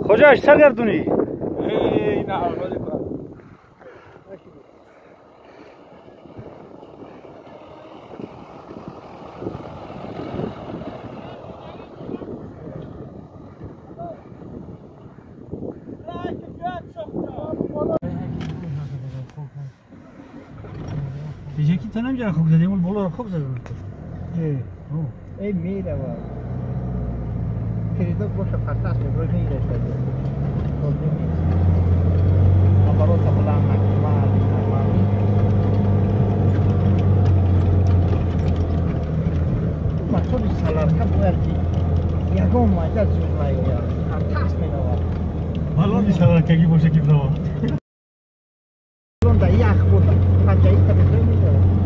خوجاش سرگردونی نه آقا یکی تا نمی‌جا خوب زدیم اون بالا رو خوب زدن ای میره و خریدار باشه پرتاست روی میره شده خب نمیره نمبرات بلند مکتوبات مقصود سلام که بودی یکم ماجرا زودایی پرتاست میره حالا میشه که کی باشه کی بنوا لوندا یخ بود پنجایی تا میره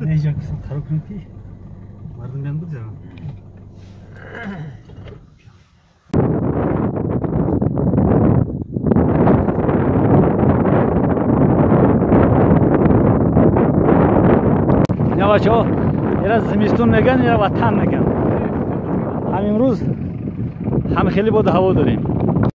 Neyse kısım karokun ki vardım ben bu zaman. Ne var şu? Biraz zimiston megan ya vatan megan. Hem imroz hem خیلی بود هوا داریم.